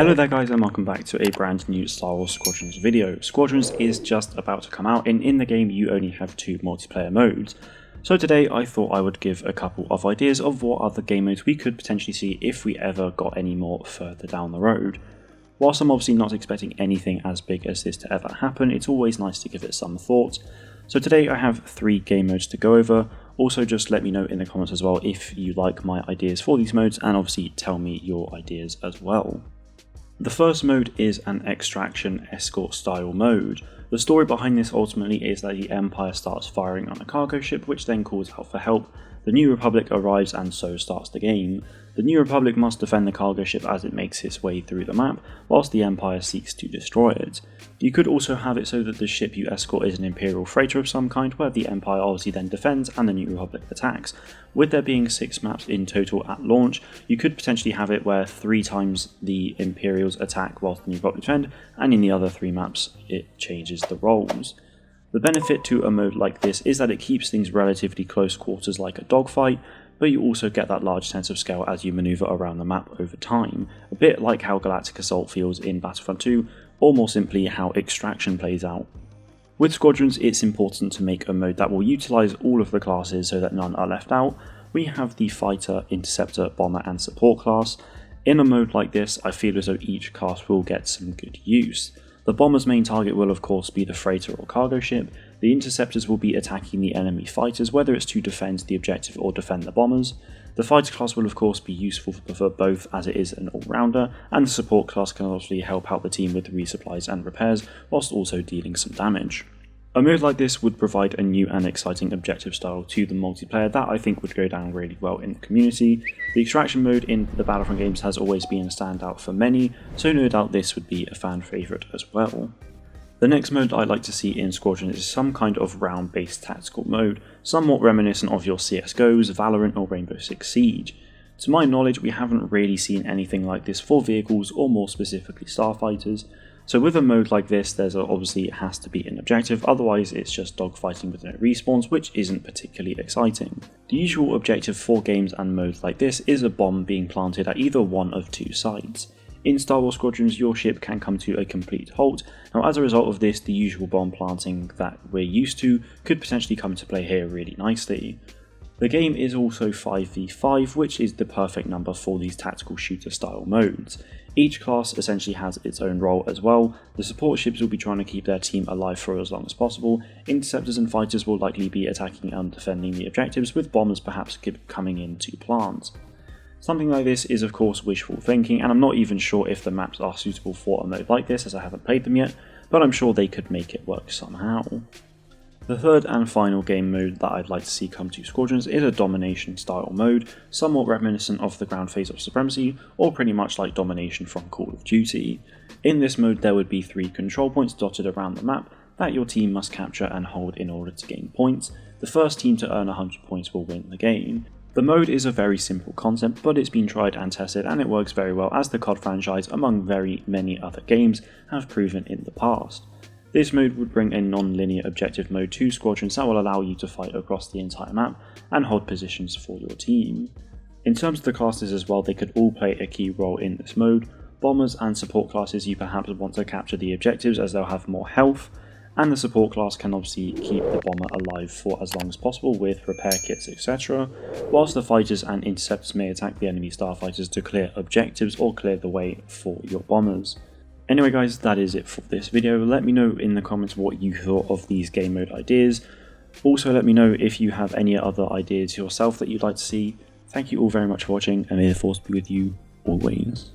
Hello there guys, and welcome back to a brand new Star Wars Squadrons video. Squadrons is just about to come out, and in the game you only have 2 multiplayer modes. So today I thought I would give a couple of ideas of what other game modes we could potentially see if we ever got any more further down the road. Whilst I'm obviously not expecting anything as big as this to ever happen, it's always nice to give it some thought. So today I have 3 game modes to go over. Also just let me know in the comments as well if you like my ideas for these modes, and obviously tell me your ideas as well. The first mode is an extraction escort style mode. The story behind this ultimately is that the Empire starts firing on a cargo ship, which then calls out for help. The New Republic arrives and so starts the game. The New Republic must defend the cargo ship as it makes its way through the map, whilst the Empire seeks to destroy it. You could also have it so that the ship you escort is an Imperial freighter of some kind, where the Empire obviously then defends and the New Republic attacks. With there being 6 maps in total at launch, you could potentially have it where 3 times the Imperials attack whilst the New Republic defend, and in the other 3 maps it changes the roles. The benefit to a mode like this is that it keeps things relatively close quarters like a dogfight, but you also get that large sense of scale as you maneuver around the map over time, a bit like how Galactic Assault feels in Battlefront 2, or more simply how Extraction plays out. With Squadrons, it's important to make a mode that will utilise all of the classes so that none are left out. We have the Fighter, Interceptor, Bomber and Support class. In a mode like this, I feel as though each class will get some good use. The Bomber's main target will of course be the freighter or cargo ship. The Interceptors will be attacking the enemy fighters, whether it's to defend the objective or defend the bombers. The Fighter class will of course be useful for both, as it is an all-rounder, and the Support class can obviously help out the team with resupplies and repairs, whilst also dealing some damage. A mode like this would provide a new and exciting objective style to the multiplayer that I think would go down really well in the community. The extraction mode in the Battlefront games has always been a standout for many, so no doubt this would be a fan favourite as well. The next mode I'd like to see in Squadron is some kind of round-based tactical mode, somewhat reminiscent of your CSGOs, Valorant or Rainbow Six Siege. To my knowledge, we haven't really seen anything like this for vehicles or more specifically starfighters. So with a mode like this, obviously it has to be an objective, otherwise it's just dogfighting with no respawns, which isn't particularly exciting. The usual objective for games and modes like this is a bomb being planted at either one of 2 sides. In Star Wars Squadrons, your ship can come to a complete halt. Now as a result of this, the usual bomb planting that we're used to could potentially come to play here really nicely. The game is also 5v5, which is the perfect number for these tactical shooter style modes. Each class essentially has its own role as well. The support ships will be trying to keep their team alive for as long as possible. Interceptors and fighters will likely be attacking and defending the objectives, with bombers perhaps coming in to plant. Something like this is of course wishful thinking, and I'm not even sure if the maps are suitable for a mode like this, as I haven't played them yet, but I'm sure they could make it work somehow. The third and final game mode that I'd like to see come to Squadrons is a Domination style mode, somewhat reminiscent of the ground phase of Supremacy, or pretty much like Domination from Call of Duty. In this mode there would be 3 control points dotted around the map that your team must capture and hold in order to gain points. The first team to earn 100 points will win the game. The mode is a very simple concept, but it's been tried and tested and it works very well, as the COD franchise, among very many other games, have proven in the past. This mode would bring a non-linear objective mode to Squadrons that will allow you to fight across the entire map and hold positions for your team. In terms of the classes as well, they could all play a key role in this mode. Bombers and support classes, you perhaps want to capture the objectives as they'll have more health, and the support class can obviously keep the bomber alive for as long as possible with repair kits, etc, whilst the fighters and interceptors may attack the enemy starfighters to clear objectives or clear the way for your bombers. Anyway guys, that is it for this video. Let me know in the comments what you thought of these game mode ideas. Also let me know if you have any other ideas yourself that you'd like to see. Thank you all very much for watching, and may the force be with you always.